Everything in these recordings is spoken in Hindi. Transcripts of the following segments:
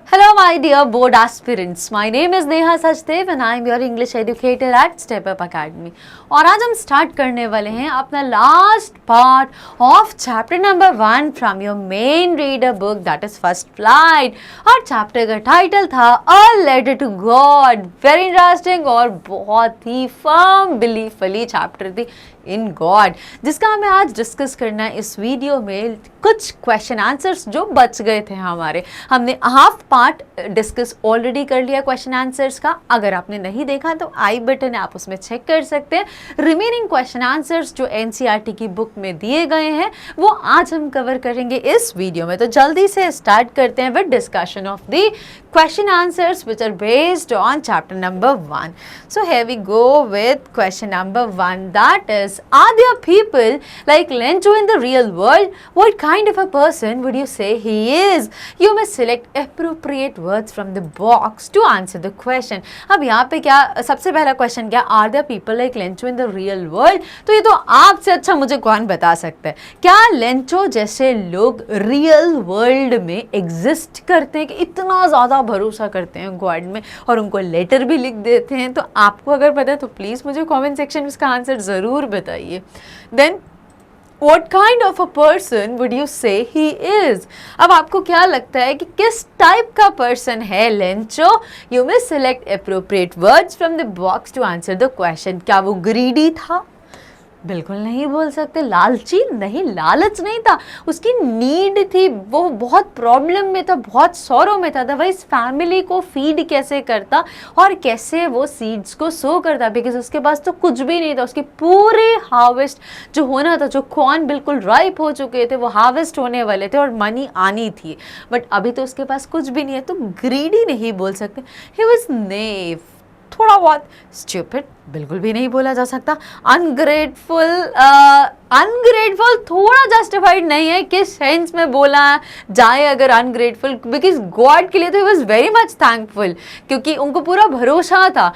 Hello, my dear board aspirants. My name is Neha Sachdev and I am your English educator at Step Up Academy. और आज हम स्टार्ट करने वाले हैं अपना last part of chapter number 1 from your main reader book that is first flight. और चैप्टर का टाइटल था a letter to God. Very interesting और बहुत ही फर्म बिलीफ वाली चैप्टर थी इन गॉड, जिसका हमें आज डिस्कस करना है इस वीडियो में। कुछ क्वेश्चन आंसर्स जो बच गए थे हमारे, हमने हाफ पार्ट डिस्कस ऑलरेडी कर लिया क्वेश्चन आंसर्स का। अगर आपने नहीं देखा तो आई बटन है, आप उसमें चेक कर सकते हैं। रिमेनिंग क्वेश्चन आंसर्स जो एनसीईआरटी की बुक में दिए गए हैं वो आज हम कवर करेंगे इस वीडियो में। तो जल्दी से स्टार्ट करते हैं with discussion of the question answers which are based on chapter number 1. So here we go with question number 1, that is, are there people like Lencho in the real world? What kind of a person would you say he is? You must select appropriate words from the box to answer the question. अब यहाँ पे क्या सबसे पहला क्वेश्चन क्या, are there people like Lencho in the real world? तो ये तो आपसे अच्छा मुझे कौन बता सकता है, क्या लेंचो जैसे लोग रियल वर्ल्ड में एग्जिस्ट करते हैं कि इतना ज़्यादा भरोसा करते हैं गॉड में और उनको लेटर भी लिख देते हैं? तो आपको अगर पता है तो प्लीज़ मुझे कमेंट सेक्शन में इसका आंसर ज़रूर बताइए। Then What kind of a person would you say he is? अब आपको क्या लगता है कि किस टाइप का पर्सन है Lencho? You may select appropriate words from the box to answer the question. क्या वो greedy था? बिल्कुल नहीं बोल सकते। लालची नहीं, लालच नहीं था, उसकी नीड थी, वो बहुत प्रॉब्लम में था, बहुत सौरों में था। अदरवाइज फैमिली को फीड कैसे करता और कैसे वो सीड्स को सो करता, बिकॉज उसके पास तो कुछ भी नहीं था। उसके पूरे हार्वेस्ट जो होना था, जो कॉर्न बिल्कुल राइप हो चुके थे, वो हार्वेस्ट होने वाले थे और मनी आनी थी, बट अभी तो उसके पास कुछ भी नहीं है। तो ग्रीडी नहीं बोल सकते। ही वाज नेव, थोड़ा बहुत स्टूपिड बिल्कुल भी नहीं बोला जा सकता। अनग्रेटफुल, अनग्रेटफुल थोड़ा जस्टिफाइड नहीं है किस सेंस में बोला जाए अगर अनग्रेटफुल, बिकॉज गॉड के लिए तो he was very much thankful, क्योंकि उनको पूरा भरोसा था।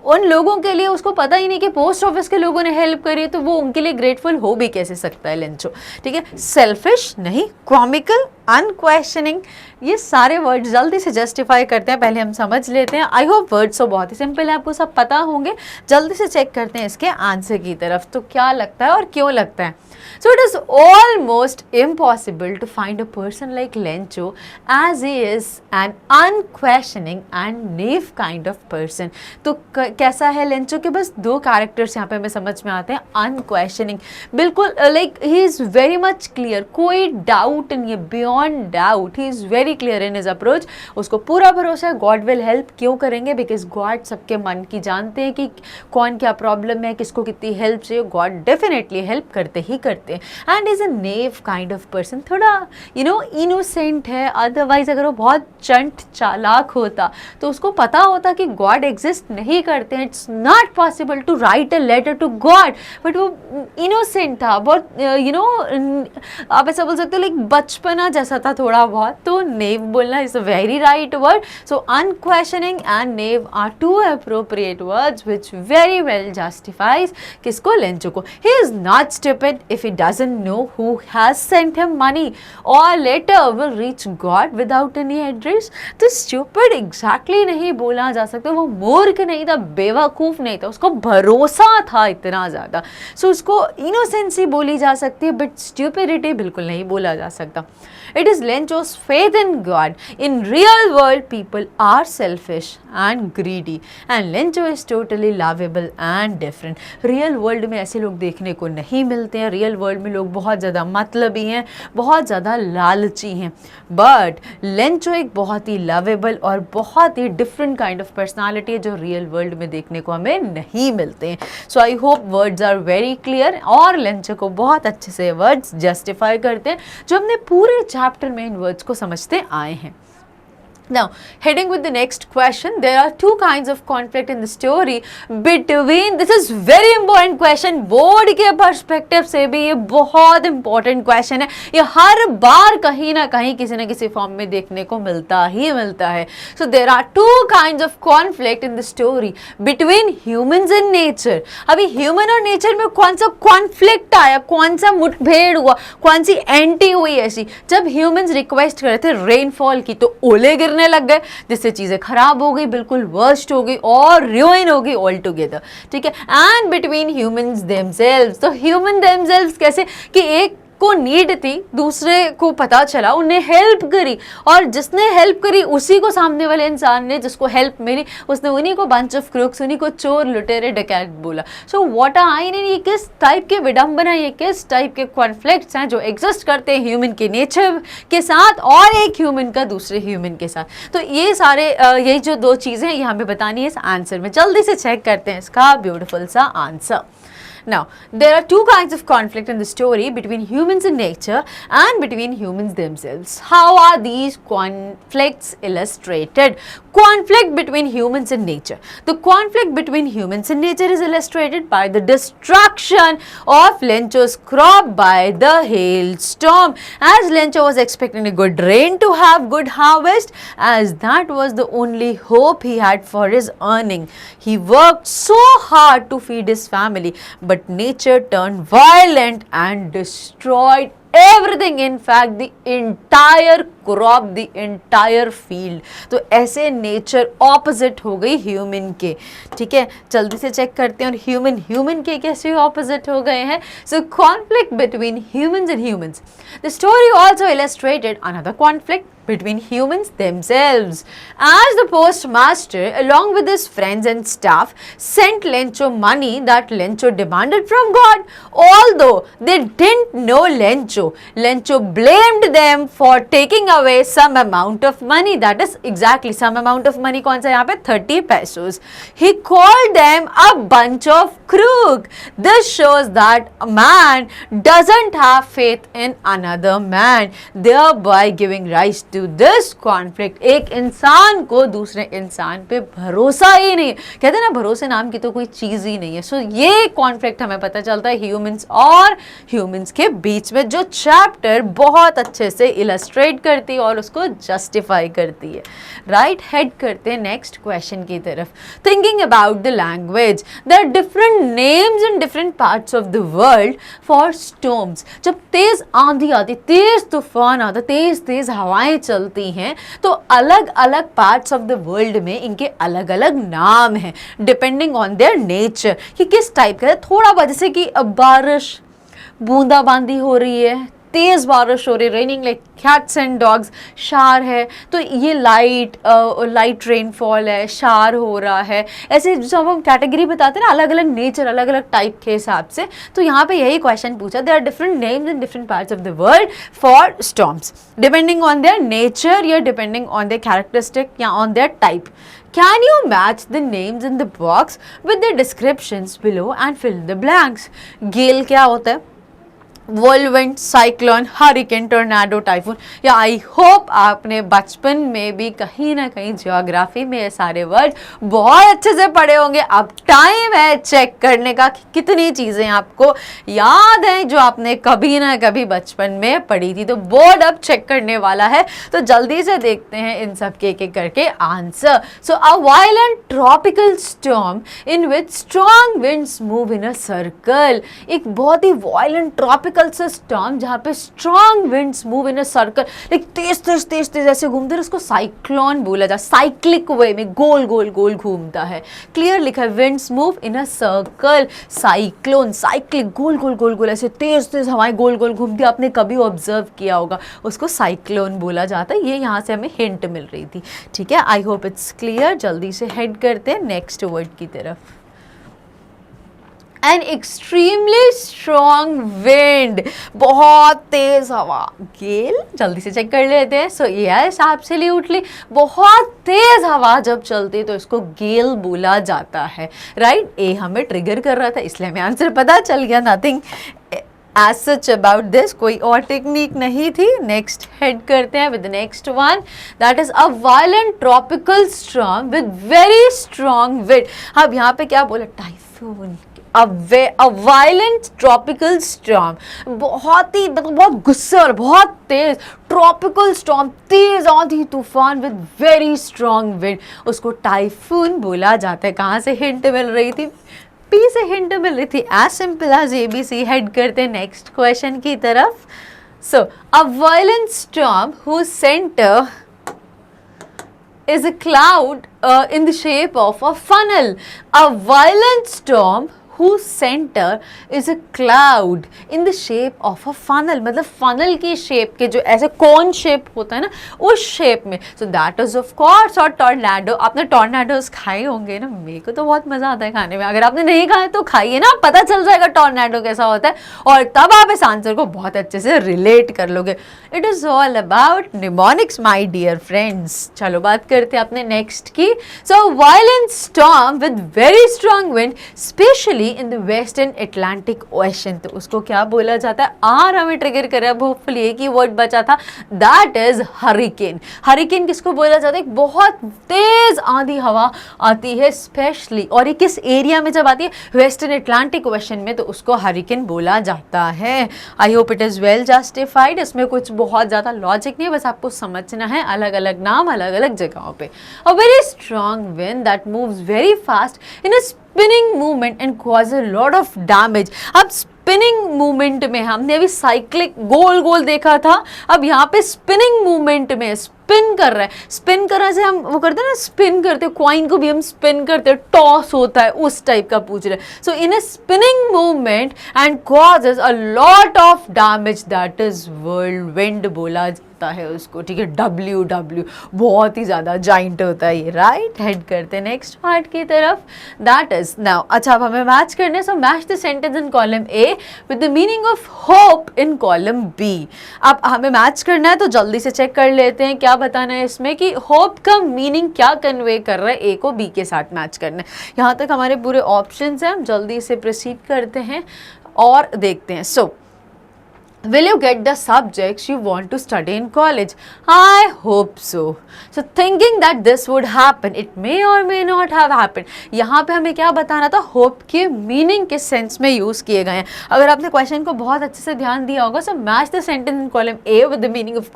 उन लोगों के लिए उसको पता ही नहीं कि पोस्ट ऑफिस के लोगों ने हेल्प करी, तो वो उनके लिए ग्रेटफुल हो भी कैसे सकता है लेंचो, ठीक है। सेल्फिश नहीं, कॉमिकल, अनक्वेश्चनिंग, ये सारे वर्ड जल्दी से जस्टिफाई करते हैं। पहले हम समझ लेते हैं। आई होप वर्ड्स तो बहुत ही सिंपल है, आपको सब पता होंगे। जल्दी से चेक करते हैं इसके आंसर की तरफ, तो क्या लगता है और क्यों लगता है। So it is almost impossible to find a person like Lencho as he is an unquestioning and naive kind of person. तो कैसा है लेंचो के बस दो कैरेक्टर्स यहाँ पे हमें समझ में आते हैं। अनक्वेश्चनिंग, बिल्कुल like he is very much clear, कोई डाउट नहीं है, beyond doubt he is very clear in his approach. उसको पूरा भरोसा है गॉड विल हेल्प। क्यों करेंगे? बिकॉज गॉड सबके मन की जानते हैं कि कौन क्या प्रॉब्लम है, किसको कितनी हेल्प चाहिए, गॉड डेफिनेटली हेल्प करते ही करते। And is a naive kind of person, थोड़ा इनोसेंट है। अदरवाइज अगर वो बहुत चंट चालाक होता तो उसको पता होता कि गॉड एग्जिस्ट नहीं करते हैं, it's not possible to write a letter to God, but वो इनोसेंट था, बहुत आप ऐसा बोल सकते हो लाइक बचपना जैसा था थोड़ा बहुत। तो नेव बोलना is a very right word. So unquestioning and naive are two appropriate words which very well justifies किसको, लेंचो को। He is not stupid if he doesn't know who has sent him money or letter will reach God without any address. तो stupid exactly नहीं बोला जा सकता। वो मूर्ख नहीं था, बेवकूफ़ नहीं था, उसको भरोसा था इतना ज़्यादा। सो उसको इनोसेंसी बोली जा सकती है, बट स्टूपिडिटी बिल्कुल नहीं बोला जा सकता। It is Lencho's faith in God. In real world, people are selfish and greedy, and Lencho is totally lovable and different. Real world में ऐसे लोग देखने को नहीं मिलते हैं। रियल वर्ल्ड में लोग बहुत ज़्यादा मतलबी हैं, बहुत ज़्यादा लालची हैं, बट लेंचो एक बहुत ही लवेबल और बहुत ही डिफरेंट काइंड ऑफ पर्सनालिटी है जो रियल वर्ल्ड में देखने को हमें नहीं मिलते हैं। So I hope words are very clear और लेंचो को बहुत अच्छे से वर्ड्स जस्टिफाई करते हैं जो हमने पूरे चैप्टर में इन वर्ड्स को समझते आए हैं। Now, heading with the next question, there are two kinds of conflict in the story between, this is very important question, board के perspective से भी ये बहुत important question है। ये हर बार कहीं ना कहीं किसी न किसी फॉर्म में देखने को मिलता ही मिलता है। So there are two kinds of conflict in the story between humans and nature. अभी human और nature में कौन सा conflict आया, कौन सा मुठभेड़ हुआ, कौन सी एंटी हुई ऐसी? जब humans रिक्वेस्ट करते थे रेनफॉल की तो ओले गिरने करने लग गए, जिससे चीज़ें खराब हो गई, बिल्कुल वर्स्ट हो गई और ruin हो गई ऑल टुगेदर, ठीक है। एंड बिटवीन ह्यूमंस देमसेल्व्स, तो ह्यूमन देमसेल्व्स कैसे कि एक को नीड थी, दूसरे को पता चला, उन्हें हेल्प करी, और जिसने हेल्प करी उसी को सामने वाले इंसान ने, जिसको हेल्प मिली, उसने उन्हीं को बंच ऑफ क्रूक्स, उन्हीं को चोर लुटेरे डकैत बोला। So what are I mean, ये किस टाइप के विडंबना, ये किस टाइप के कॉन्फ्लिक्ट्स हैं जो एग्जिस्ट करते हैं ह्यूमन के नेचर के साथ और एक ह्यूमन का दूसरे ह्यूमन के साथ। तो ये सारे यही जो दो चीज़ें हैं ये हमें बतानी है इस आंसर में। जल्दी से चेक करते हैं इसका ब्यूटीफुल सा answer. Now, there are two kinds of conflict in the story between humans and nature and between humans themselves. How are these conflicts illustrated? Conflict between humans and nature. The conflict between humans and nature is illustrated by the destruction of Lencho's crop by the hailstorm. As Lencho was expecting a good rain to have good harvest, as that was the only hope he had for his earning. He worked so hard to feed his family, but nature turned violent and destroyed everything, in fact the entire crop, the entire field. तो ऐसे नेचर ऑपोजिट हो गई ह्यूमन के, ठीक है। जल्दी से चेक करते हैं और ह्यूमन के कैसे ऑपोजिट हो गए हैं। So conflict between humans and humans. The story also illustrated another conflict between humans themselves. As the postmaster, along with his friends and staff, sent Lencho money that Lencho demanded from God, although they didn't know Lencho. Lencho blamed them for taking away some amount of money. That is exactly some amount of money. कौन सा यहाँ पे 30 pesos. He called them a bunch of crook. This shows that a man doesn't have faith in another man, thereby giving rise to this conflict. एक इंसान को दूसरे इंसान पे भरोसा ही नहीं, कहते हैं ना भरोसे नाम की तो कोई चीज ही नहीं है। सो ये कॉन्फ्लिक्ट हमें पता चलता है ह्यूमंस और ह्यूमंस के बीच में, जो चैप्टर बहुत अच्छे से इलस्ट्रेट करती है और उसको जस्टिफाई करती है। राइट, हेड करते हैं नेक्स्ट क्वेश्चन की तरफ। Thinking about the language, there are different names in different parts of the world for storms. जब तेज आंधी आती, तेज तूफान आता, तेज हवाएं चलती हैं, तो अलग अलग पार्ट्स ऑफ द वर्ल्ड में इनके अलग अलग नाम हैं डिपेंडिंग ऑन देयर नेचर, कि किस टाइप का है। थोड़ा बहुत जैसे कि बारिश, बूंदाबांदी हो रही है, तेज बारिश हो रही है, raining like cats and dogs, शार है, तो ये लाइट रेनफॉल है, शार हो रहा है। ऐसे जब हम कैटेगरी बताते हैं ना अलग अलग नेचर, अलग अलग टाइप के हिसाब से, तो यहाँ पे यही क्वेश्चन पूछा, there are different names in different parts of the world for storms depending on their nature या डिपेंडिंग ऑन देयर कैरेक्टरिस्टिक या on their type. Can you match the names in the box with the descriptions below and fill the blanks? Gale क्या होता है? whirlwind, cyclone, hurricane, tornado, typhoon. या आई होप आपने बचपन में भी कहीं ना कहीं ज्योग्राफी में ये सारे वर्ड बहुत अच्छे से पढ़े होंगे। अब टाइम है चेक करने का कि कितनी चीज़ें आपको याद हैं जो आपने कभी ना कभी बचपन में पढ़ी थी। तो बोर्ड अब चेक करने वाला है, तो जल्दी से देखते हैं इन सब के एक करके answer. So a violent tropical storm in which strong winds move in a circle. एक बहुत ही वायलेंट ट्रॉपिकल स्टॉर्म जहाँ पे strong winds move in a circle, like तेज तेज तेज तेज ऐसे घूमते हैं, उसको साइक्लोन बोला जाता है। साइक्लिक वे में गोल गोल गोल घूमता है। क्लियर लिखा है, winds move in a circle, cyclone, cyclic, गोल गोल गोल गोल ऐसे तेज तेज हवाएं गोल गोल घूमती है। आपने कभी ऑब्जर्व किया होगा, उसको साइक्लोन बोला जाता है। ये यहाँ से हमें हिंट मिल रही थी, ठीक है। I hope it's clear. जल्दी से हेड करते हैं नेक्स्ट वर्ड की तरफ। An extremely strong wind, बहुत तेज हवा, गेल। जल्दी से चेक कर लेते हैं। सो यस, एब्सोल्युटली, बहुत तेज हवा जब चलती है तो इसको गेल बोला जाता है। राइट, ए हमें ट्रिगर कर रहा था इसलिए हमें आंसर पता चल गया। Nothing as such about this, कोई और टेक्निक नहीं थी। नेक्स्ट हेड करते हैं with next one, that is a violent tropical storm with very strong wind. अब यहाँ पे क्या बोला, typhoon, a violent tropical storm, बहुत ही मतलब बहुत गुस्से और बहुत तेज ट्रॉपिकल स्टॉर्म, तेज आंधी तूफान विद वेरी स्ट्रॉन्ग विंड, उसको टाइफून बोला जाता है। कहाँ से हिंट मिल रही थी? पी से हिंट मिल रही थी। As simple as ABC। Head करते हैं नेक्स्ट क्वेश्चन की तरफ। So a violent storm whose center is a cloud in the shape of a funnel. A violent storm whose center is a cloud in the shape of a funnel. मतलब funnel की shape के जो ऐसे cone shape होता है ना, उस shape में. So that is of course और tornado. आपने tornadoes खाए होंगे ना, मेरे को तो बहुत मज़ा आता है खाने में. अगर आपने नहीं खाए तो खाइए ना, पता चल जाएगा tornado कैसा होता है और तब आप इस आंसर को बहुत अच्छे से relate कर लोगे. It is all about mnemonics, my dear friends. चलो बात करते हैं अपने next की. So violent storm with very strong wind, especially in the western Atlantic ocean. तो उसको क्या बोला जाता है? आर हमें ट्रिगर कर रहा है, होपफुली एक ही वर्ड बचा था, दैट इज हरिकेन. हरिकेन किसको बोला जाता है? बहुत तेज आंधी हवा आती है स्पेशली, और ये किस एरिया में जब आती है? वेस्टर्न अटलांटिक ओशन में, तो उसको हरिकेन बोला जाता है. आई hope it is well justified. इसमें कुछ बहुत ज़्यादा लॉजिक नहीं है, बस आपको समझना है अलग अलग नाम अलग अलग जगहों पे. A very strong wind that moves very fast in a spinning movement and cause a lot of damage. अब spinning movement में हमने अभी cyclic गोल गोल देखा था, अब यहाँ पे spinning movement में स्पिन कर रहा है. स्पिन करने से हम वो करते हैं ना, स्पिन करते हैं कॉइन को भी हम स्पिन करते हैं, टॉस होता है, उस टाइप का पूछ रहे हैं. So in a spinning movement and causes a lot of damage, that is whirlwind बोला जाता है उसको. ठीक है, WW बहुत ही ज़्यादा जाइंट होता है ये. राइट, हेड करते हैं नेक्स्ट पार्ट की तरफ. That is now. अच्छा, अब हमें मैच करने. So match the sentence in column A with the meaning of hope in column B. अब हमें मैच करना है तो जल्दी से चेक कर लेते हैं क्या बताना है इसमें कि होप का मीनिंग क्या कन्वे कर रहा है. ए को बी के साथ मैच करना है. यहाँ तक हमारे पूरे ऑप्शंस हैं, हम जल्दी से प्रोसीड करते हैं और देखते हैं. सो will you get the subjects you want to study in college? I hope so. So thinking that this would happen, it may or may not have happened. यहाँ पे हमें क्या बताना था? hope के meaning किस सेंस में यूज़ किए गए हैं. अगर आपने क्वेश्चन को बहुत अच्छे से ध्यान दिया होगा, so match the sentence in column A with the meaning of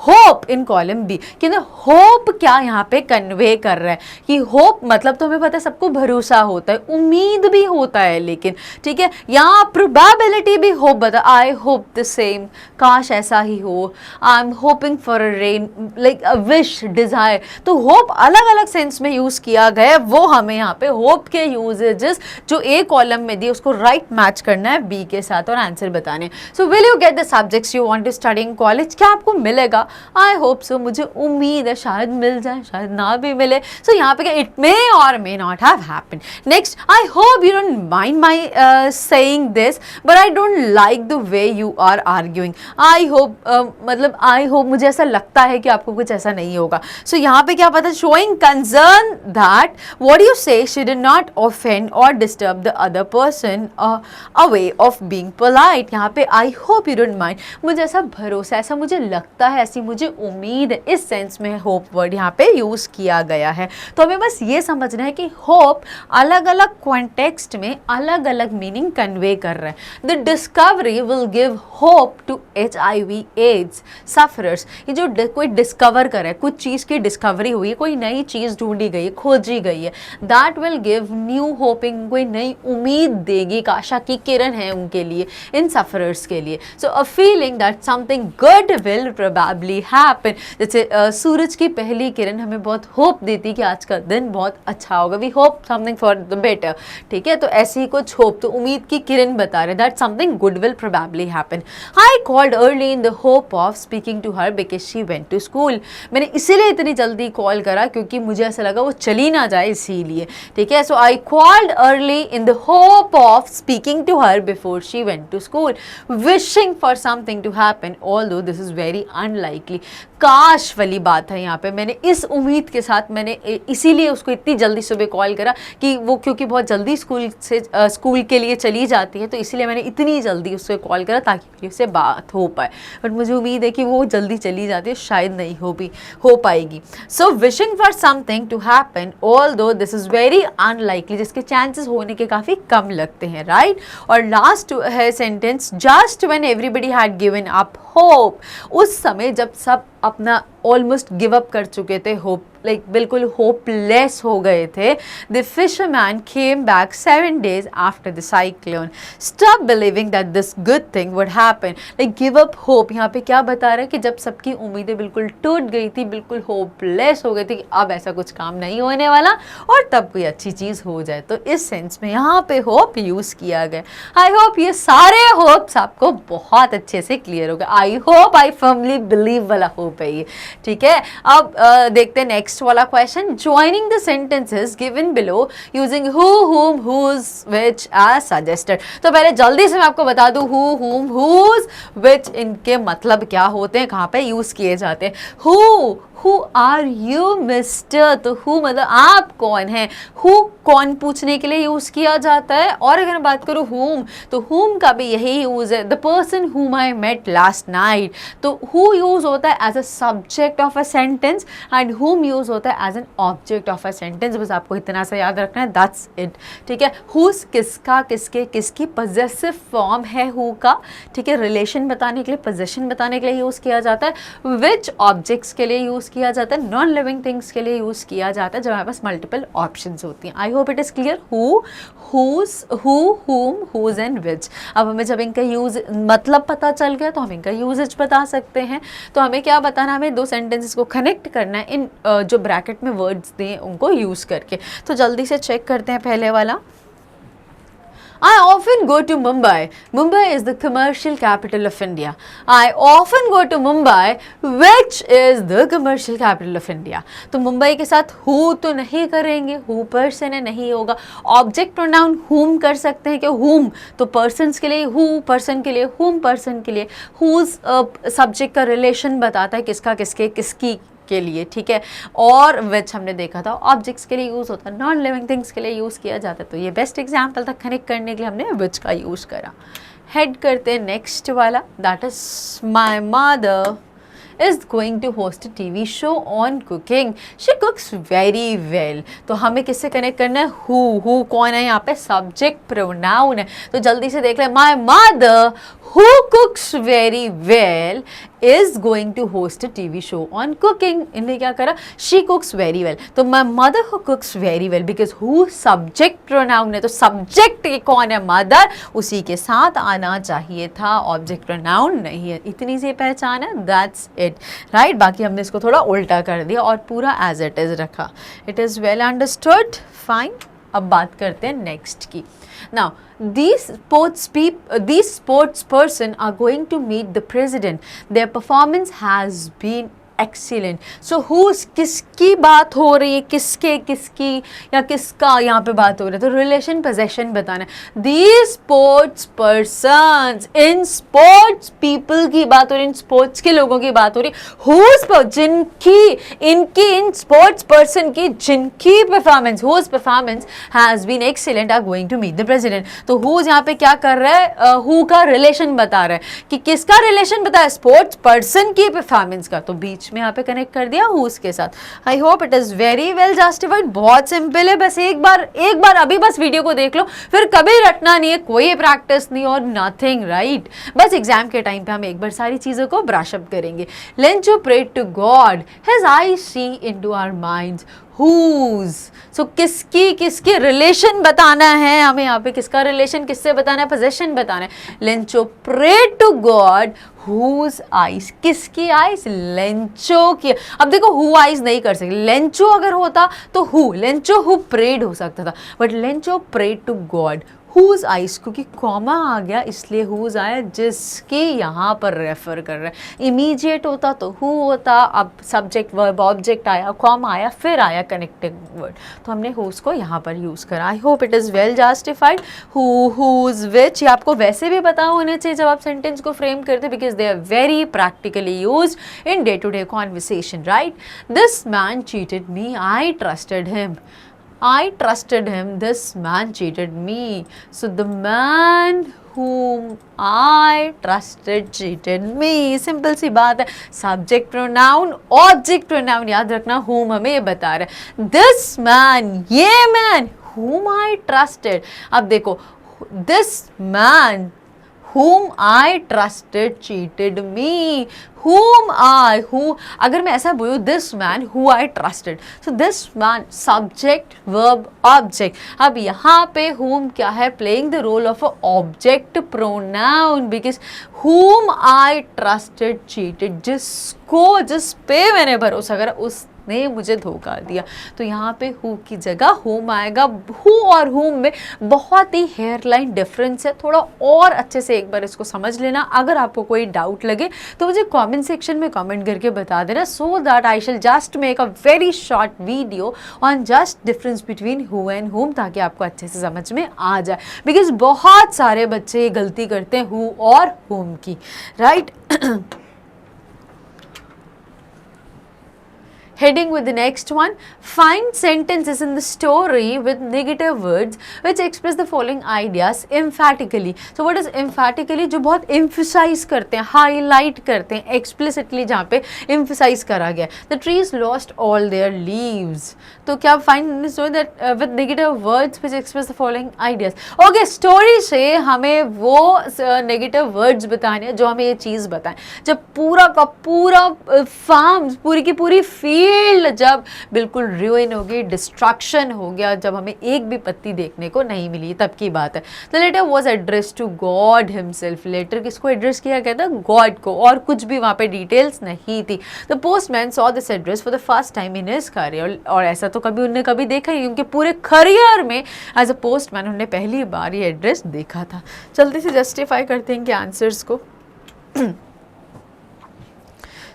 hope in column B. कि hope क्या यहाँ पे कन्वे कर रहा है कि hope मतलब तो हमें पता है सबको भरोसा होता है, उम्मीद भी होता है, लेकिन ठीक है यहाँ प्रोबेबिलिटी भी hope बता. I hope सेम, काश ऐसा ही हो. I am hoping for a rain, like a wish, desire. तो होप अलग अलग सेंस में यूज किया गया है, वो हमें यहाँ पे होप के यूजेजेस जो ए कॉलम में दिए उसको राइट मैच करना है बी के साथ और आंसर बताने. So will you get the subjects you want to study in college? क्या आपको मिलेगा? I hope so. मुझे उम्मीद है शायद मिल जाए, शायद ना भी मिले. सो यहाँ पे क्या? इट मे और may not have happened. Next, I hope you don't mind my saying this but I don't like the way you are arguing. I hope मतलब आई होप मुझे ऐसा लगता है कि आपको कुछ ऐसा नहीं होगा. सो यहाँ पे क्या पता? Showing concern that what you से शुड नॉट ऑफेंड और disturb the other person, a way of being polite. यहाँ पे आई होप यू डोंट माइंड, मुझे ऐसा भरोसा, ऐसा मुझे लगता है, ऐसी मुझे उम्मीद है, इस सेंस में होप वर्ड यहाँ पे यूज किया गया है. तो हमें बस ये समझना है कि होप अलग अलग कॉन्टेक्स्ट में अलग अलग मीनिंग कन्वे कर रहा है. The discovery will give hope to HIV AIDS sufferers. ये जो कोई डिस्कवर करे, कुछ चीज़ की डिस्कवरी हुई है, कोई नई चीज़ ढूंढी गई है, खोजी गई है, that will give new hopping, कोई नई उम्मीद देगी, एक आशा की किरण है उनके लिए, इन सफरर्स के लिए. So a feeling that something good will probably happen. जैसे सूरज की पहली किरण हमें बहुत होप देती कि आज का दिन बहुत अच्छा होगा, we hope something for the better. ठीक है, तो ऐसी ही कुछ होप, तो उम्मीद की किरण बता रहे that something good will probably happen. I called early in the hope of speaking to her because she went to school. मैंने इसीलिए इतनी जल्दी कॉल करा क्योंकि मुझे ऐसा लगा वो चली ना जाए, इसीलिए. ठीक है, so I called early in the hope of speaking to her before she went to school, wishing for something to happen, although this is very unlikely. काश वाली बात है यहाँ पे. मैंने इस उम्मीद के साथ मैंने इसीलिए उसको इतनी जल्दी सुबह कॉल करा कि वो क्योंकि बहुत जल्दी स्कूल के लिए चली जाती है, तो इसीलिए मैंने इतनी जल्दी उससे कॉल करा ताकि मेरी उससे बात हो पाए. बट मुझे उम्मीद है कि वो जल्दी चली जाती है, शायद नहीं हो पाएगी. So wishing for something to happen although this is very unlikely, जिसके चांसेस होने के काफ़ी कम लगते हैं. राइट, और लास्ट है sentence, just when everybody had given up hope. उस समय जब सब अपना ऑलमोस्ट गिव अप कर चुके थे, होप लाइक बिल्कुल होपलेस हो गए थे. The fisherman came back 7 days after the cyclone. Stop believing that this good thing would happen. Like give up hope. यहाँ पे क्या बता रहा है कि जब सबकी उम्मीदें बिल्कुल टूट गई थी, बिल्कुल होपलेस हो गई थी कि अब ऐसा कुछ काम नहीं होने वाला और तब कोई अच्छी चीज़ हो जाए, तो इस सेंस में यहाँ पे होप यूज़ किया गया. आई होप ये सारे होप्स आपको बहुत अच्छे से क्लियर हो गए. I hope, I firmly believe वाला होप है ये. ठीक है, अब देखते हैं नेक्स्ट वाला question. Joining the sentences given below using who, whom, whose, which as suggested. तो पहले जल्दी से मैं आपको बता दूं हु, हुम, हुज, व्हिच इनके मतलब क्या होते हैं, कहाँ पे यूज किए जाते हैं. Who are you mister. तो हु मतलब आप कौन हैं. हु कौन पूछने के लिए यूज किया जाता है. और अगर मैं बात करूँ हुम, तो हुम का भी यही यूज है. The person whom I met last night. तो हु यूज होता है as a subject of a sentence and whom use होता है as an object of a sentence. बस आपको इतना सा याद रखना है, दैट्स इट. ठीक है, हुज किसका, किसके, किसकी पजेसिव फॉर्म है हु का. ठीक है, रिलेशन बताने के लिए, पोजेशन बताने के लिए यूज किया जाता है. विच ऑब्जेक्ट्स के लिए यूज किया जाता है. नॉन लिविंग थिंग्स के लिए यूज किया जाता है जब हमारे पास मल्टीपल ऑप्शंस होती हैं. I hope it is clear. Who, whose, who, whom, whose and which. अब हमें जब इनका यूज मतलब पता चल गया तो हम इनका यूजेज बता सकते हैं. तो हमें क्या बताना, हमें दो सेंटेंसेस को कनेक्ट करना है इन जो ब्रैकेट में वर्ड्स दें उनको यूज करके. तो जल्दी से चेक करते हैं पहले वाला. I often go to Mumbai. Mumbai is the commercial capital of India. I often go to Mumbai, which is the commercial capital of India. तो मुंबई के साथ who तो नहीं करेंगे, who person है, नहीं होगा. ऑब्जेक्ट प्रोनाउन whom कर सकते हैं कि whom तो persons के लिए, who person के लिए, whom person के लिए. whose सब्जेक्ट का रिलेशन बताता है किसका, किसके, किसकी के लिए. ठीक है, और विच हमने देखा था ऑब्जेक्ट्स के लिए यूज होता है, नॉन लिविंग थिंग्स के लिए यूज किया जाता है. तो ये बेस्ट एग्जाम्पल था कनेक्ट करने के लिए, हमने विच का यूज करा. हेड करते हैं नेक्स्ट वाला. That is my mother is going to host a TV show on cooking. She cooks very well. तो हमें किससे कनेक्ट करना है, who कौन है यहाँ पे, सब्जेक्ट प्रोनाउन है. तो जल्दी से देख ले. My mother who cooks very well is going to host a TV show on cooking. इन्हें क्या करा, she cooks very well. तो my mother who cooks very well because who subject pronoun है. तो सब्जेक्ट कौन है, मदर, उसी के साथ आना चाहिए था, ऑब्जेक्ट प्रोनाउन नहीं है. इतनी सी पहचान है, दैट्स इट. राइट, बाकी हमने इसको थोड़ा उल्टा कर दिया और पूरा एज इट इज रखा. It is well understood, fine. अब बात करते हैं नेक्स्ट की. Now, these sports person are going to meet the president. Their performance has been excellent. So who's, किसकी बात हो रही है, किसके, किसकी या किसका यहाँ पे बात हो रही है. तो रिलेशन पोजेशन बताना है. These sports persons, in sports people की बात हो रही है, इन स्पोर्ट्स के लोगों की बात हो रही है. Who's, जिनकी, इनकी, इन स्पोर्ट्स पर्सन की, जिनकी performance, whose performance has been excellent are going to meet the president. तो who's यहाँ पे क्या कर रहा है, who का रिलेशन बता रहा है कि किसका रिलेशन बता है, स्पोर्ट्स पर्सन की परफॉर्मेंस का. तो बीच में यहाँ पे कनेक्ट कर दिया whose के साथ. आई hope it is very well justified. बहुत सिंपल है, बस एक बार अभी बस वीडियो को देख लो, फिर कभी रटना नहीं है, कोई प्रैक्टिस नहीं और नथिंग. राइट, बस एग्जाम के टाइम पे हम एक बार सारी चीजों को ब्रश अप करेंगे. Lencho prayed to God, his eye see into our minds. whose, so किसकी, किसकी रिलेशन बताना है हमें यहाँ पे, किसका रिलेशन किससे बताना है, पोजेशन बताना है. Lencho prayed to God whose eyes, किसकी आइज, लेंचो की. अब देखो who eyes नहीं कर सकते, लेंचो अगर होता तो who, लेंचो who prayed हो सकता था, but Lencho prayed to God. whose eyes, क्योंकि कॉमा आ गया इसलिए whose आया, जिसकी यहाँ पर रेफर कर रहा है. इमीडिएट होता तो who होता. अब सब्जेक्ट वर्ब ऑब्जेक्ट आया, कॉमा आया, फिर आया कनेक्टिंग वर्ड, तो हमने whose को यहाँ पर यूज करा. आई hope it is well justified. who, whose, which ये आपको वैसे भी पता होने चाहिए जब आप सेंटेंस को फ्रेम करते, because they are very practically use in day to day conversation. Right, this man cheated me, I trusted him. I trusted him, this man cheated me. So the man whom I trusted cheated me. Simple सी बात है. सब्जेक्ट प्रोनाउन, ऑब्जेक्ट प्रोनाउन याद रखना, whom हमें ये बता रहा है. This man, ये man whom I trusted. अब देखो, this man whom I trusted cheated me. Whom I, who, अगर मैं ऐसा बोलूँ this man who I trusted, so this man subject verb object. अब यहाँ पे whom क्या है, playing the role of a object pronoun, because whom I trusted cheated, जिसको, जिस पे मैंने भरोसा करा उसने मुझे धोखा दिया. तो यहाँ पे who की जगह whom आएगा. who और whom में बहुत ही हेयरलाइन डिफरेंस है, थोड़ा और अच्छे से एक बार इसको समझ लेना. अगर आपको कोई डाउट लगे तो मुझे कमेंट सेक्शन में कमेंट करके बता देना, so that I shall just make a very short video on just difference between who and whom, ताकि आपको अच्छे से समझ में आ जाए. बिकॉज बहुत सारे बच्चे गलती करते हैं who और whom की, right. Heading with the next one, find sentences in the story with negative words which express the following ideas emphatically. So what is emphatically? जो बहुत emphasize करते हैं, highlight करते हैं, explicitly जहाँ पे emphasize करा गया. The trees lost all their leaves. तो क्या find in the story that with negative words which express the following ideas. Okay, story से हमें वो negative words बताने जो हमें ये चीज़ बताएं. जब पूरा का पूरा farm, पूरी की पूरी फील्ड जब बिल्कुल ruin हो गई, डिस्ट्रक्शन हो गया, जब हमें एक भी पत्ती देखने को नहीं मिली, तब की बात है. The letter was address to God himself. Letter किसको एड्रेस किया गया था? गॉड को, और कुछ भी वहाँ पे डिटेल्स नहीं थी. The postman saw this address for the first time in his career. और ऐसा तो कभी उनने कभी देखा ही, उनके पूरे करियर में एज अ पोस्टमैन उन्होंने पहली बार ये एड्रेस देखा था. जल्दी से जस्टिफाई करते हैं कि आंसर्स को.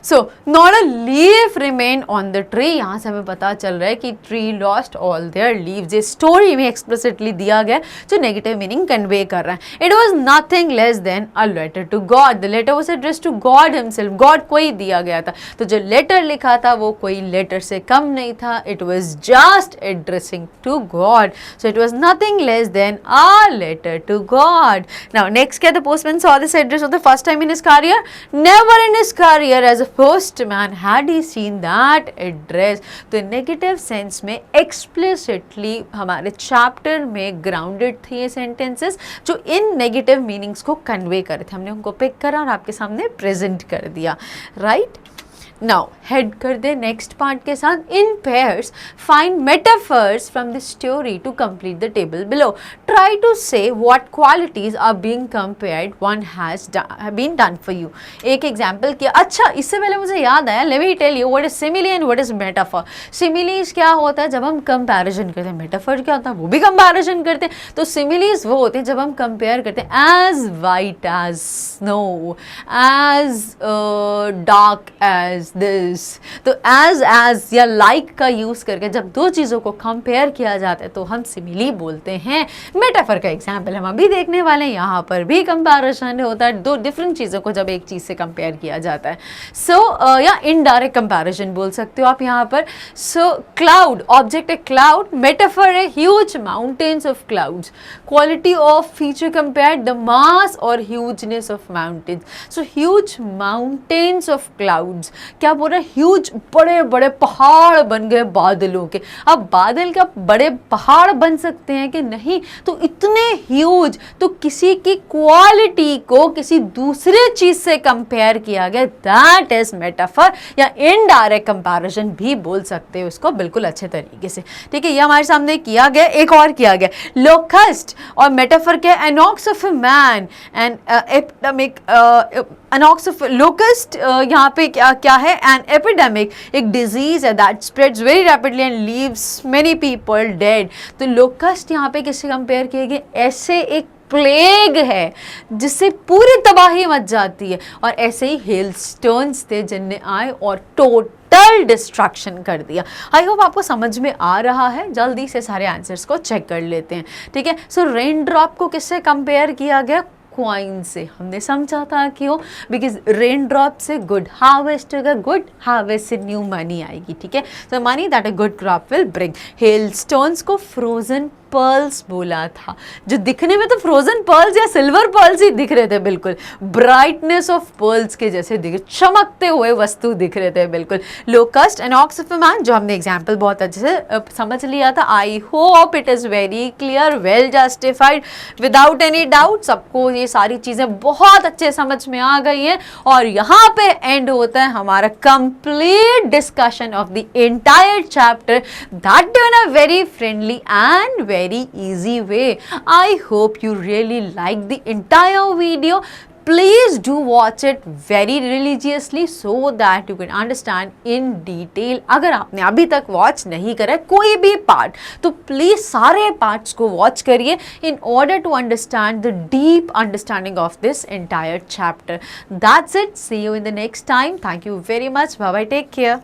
So, not a leaf remained on the tree. यहाँ से हमें पता चल रहा है कि tree lost all their leaves. ये story में explicitly दिया गया जो negative meaning convey कर रहा है. It was nothing less than a letter to God. The letter was addressed to God himself. God को ही दिया गया था. तो जो letter लिखा था वो कोई letter से कम नहीं था. It was just addressing to God. So it was nothing less than a letter to God. Now next क्या? The postman saw this address for the first time in his career. Never in his career as a postman had he seen that address. तो नेगेटिव सेंस में एक्सप्लिसिटली हमारे चैप्टर में ग्राउंडेड थे ये सेंटेंसेस जो इन नेगेटिव मीनिंग्स को कन्वे करे थे. हमने उनको पिक करा और आपके सामने प्रेजेंट कर दिया, राइट. नाउ हेड कर दे नेक्स्ट पार्ट के साथ. In pairs find metaphors from the story to complete the table below. Try to say what qualities are being compared one has been done for you. एक एग्जांपल किया. अच्छा, इससे पहले मुझे याद आया, let me tell you what is simile and what is metaphor. Similes क्या होता है? जब हम कंपैरिजन करते हैं. मेटाफर क्या होता है? वो भी कंपैरिजन करते हैं. तो सिमिलीज वो होते हैं जब हम कंपेयर करते हैं. As white as snow, as dark as this. तो एज या लाइक का यूज करके जब दो चीजों को कंपेयर किया जाता है तो हम सिमिली बोलते हैं. मेटाफर का एग्जांपल हम अभी देखने वाले हैं. यहाँ पर भी कंपैरिजन होता है, दो डिफरेंट चीजों को जब एक चीज से कंपेयर किया जाता है. सो या इनडायरेक्ट कंपैरिजन बोल सकते हो आप यहाँ पर. सो क्लाउड, ऑब्जेक्ट है क्लाउड, मेटाफर है huge mountains of clouds. Quality of feature compare the mass और hugeness of mountains. So huge mountains of clouds क्या बोल रहे हैं? ह्यूज, बड़े बड़े पहाड़ बन गए बादलों के. अब बादल क्या बड़े पहाड़ बन सकते हैं कि नहीं? तो इतने ह्यूज. तो किसी की क्वालिटी को किसी दूसरे चीज से कंपेयर किया गया, दैट इज मेटाफर या इनडायरेक्ट कंपैरिजन भी बोल सकते हो उसको बिल्कुल अच्छे तरीके से. ठीक है, ये हमारे सामने किया गया. एक और किया गया लोकस्ट, और मेटाफर क्या? An ox of a man and epidemic. An ox of locust यहाँ पे क्या है? एन एपिडेमिक, एक डिजीज है that spreads very rapidly and leaves many people dead. तो लोकस्ट यहाँ पे किससे कंपेयर किए गए? ऐसे एक प्लेग है जिससे पूरी तबाही मच जाती है. और ऐसे ही हेलस्टोन्स थे जिनने आए और टोटल डिस्ट्रक्शन कर दिया. आई होप आपको समझ में आ रहा है. जल्दी से सारे आंसर्स को चेक कर लेते हैं. ठीक है, सो रेन ड्रॉप को किससे कंपेयर किया गया? क्वाइन से. हमने समझा था क्यों? बिकॉज रेन ड्रॉप से गुड हार्वेस्ट होगा, गुड हार्वेस्ट से न्यू मनी आएगी. ठीक है, तो money that a good crop will bring. Hailstones को फ्रोजन पर्ल्स बोला था, जो दिखने में तो फ्रोजन पर्ल्स या सिल्वर पर्ल्स ही दिख रहे थे, बिल्कुल ब्राइटनेस ऑफ पर्ल्स के जैसे दिख, चमकते हुए वस्तु दिख रहे थे बिल्कुल. Locust and ox of a man, जो हमने एग्जांपल बहुत अच्छे से समझ लिया था. आई hope it is very clear, well justified, without any doubt. सबको ये सारी चीज़ें बहुत अच्छे समझ में आ गई हैं और यहाँ पे एंड होता है हमारा complete discussion of the entire chapter, that in a very friendly and very easy way. I hope you really like the entire video. Please do watch it very religiously so that you can understand in detail. अगर आपने अभी तक वॉच नहीं करा कोई भी पार्ट तो प्लीज सारे पार्ट्स को वॉच करिए in order to understand the deep understanding of this entire chapter. That's it. See you in the next time. Thank you very much. Bye bye. Take care.